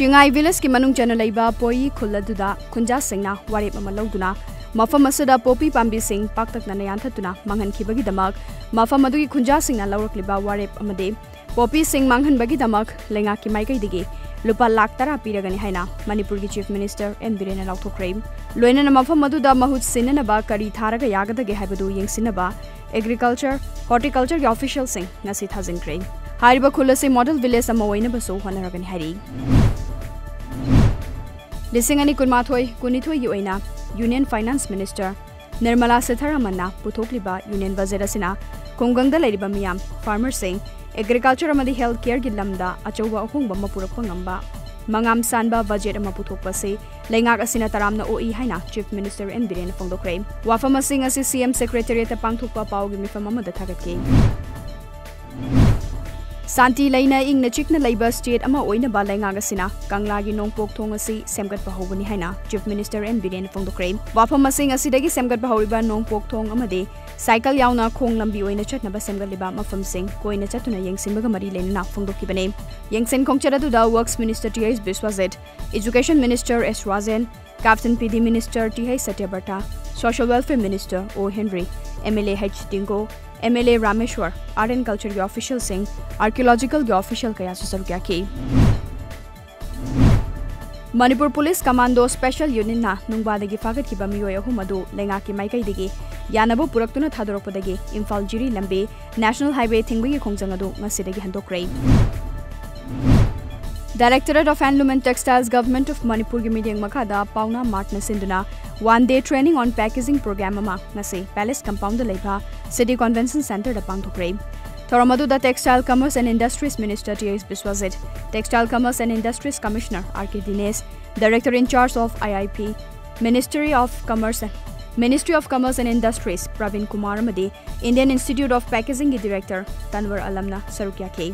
Chingai village ki manung chana leiba poi khuladuda khunja singna warep ama loduna mafam asada popi pambi sing paktak na yan thatuna manghan khibagi damak mafam adu ki khunja singna lawrakliba warep amade popi sing manghan bagi damak lenga ki maikai dige lupa lakh tara piragani haina Manipur ki chief minister M Birena lauthokre loina na mafam adu da mahut sinna ba kari tharaga yagadage haibadu yengsinna ba agriculture horticulture ki official sing ngasi thajingkre hariba khulase model village ama oina baso honaragani hari Lisingani kunmathoi kunithoi gi oina Union Finance Minister Nirmala Sitharamanna puthokliba Union Budget asina khunggangda leiriba miyam farmers sing agriculture amadi health care gi lamda achouba ahongba mapurakpa ngamba mangam sanba budget ama puthokpa se lengak asina taramna oi haina Chief Minister M Birena phongdokre wafam asing asi CM Secretariat pangthokpa pawgi mifam amada thagake Santi laina ing na chikna labor state ama oina ba lainga gasina kangla gi nongpok thong asi semgat bahobani haina Chief Minister M Birena phongdokre wafam asing asidagi semgat bahoriba nongpok thong amade cycle yauna khong lambi oina chatna ba semgat liba mafam sing koina chatuna yengsinbaga mari lenna phongdokibane yengsen khongchara du da Works Minister T.H. Biswazet Education Minister S Razen Captain PD Minister T.H. Satyabarta Social Welfare Minister O Henry MLA H Dingo MLA Rameshwar Art and Culture के official Singh archaeological के official कया सुसरु क्या की Manipur Police Commando Special Unit ना नुंगबाद की फागत की बमी होया हूँ मधु लेंगा की माइकई दिगे यानबो पुरक्तुना थादरोप दगे इम्फाल जिरी लंबे National Highway थिंगबी की खोंगजंगदो ngasiदगी हंदोक्रे Directorate of Handloom and Textiles Government of Manipur की मीडियम मखादा पाउना मार्ट नसिंदुना one-day training on packaging program ama ngasi Palace Compound da leiba City Convention Center da pangthokre thoramadu da Textile Commerce and Industries Minister T.H. Biswazet Textile Commerce and Industries Commissioner R.K. Dines Director in charge of IIP Ministry of Commerce and Industries Pravin Kumar amadi Indian Institute of Packaging ki Director Tanwar Alamna sarukya ke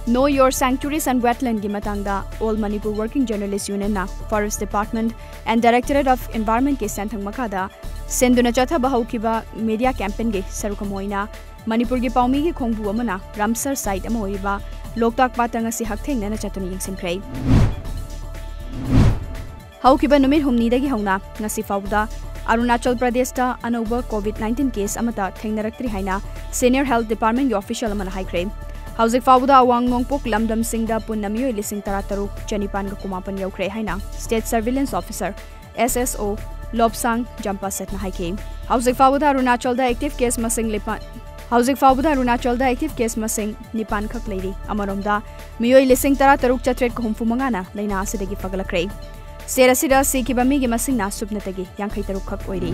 Know Your Sanctuaries and Wetland ki matangda All Manipur Working Journalists Union na Forest Department and Directorate of Environment ke santhang makada senduna chatha bahau kiba media campaign ge sarukamoina Manipur ki paumi ki khongbu amana Ramsar site ama oiba Loktak patang asi haktheng na chatuni yingsinkhrai hau kiba numit humni dagi hauna ngasi fawda Arunachal Pradesh ta anoba COVID-19 case amata thengnaraktri haina Senior Health Department ki official amana haikrai Hauzik Fawda awang nongpok lamdam singda punnamiyo lising tarataru chanipan ga kumapan yaukre haina State Surveillance Officer SSO Lobsang Jampaset na haike Hauzik Fawda Arunachal da active case masing nipan khak leiri amaromda miyo lising tarataru chatret ko humfu mangana leina asidagi fagalakre Serasida sikibami gi masing na subnatagi 53 khak oiri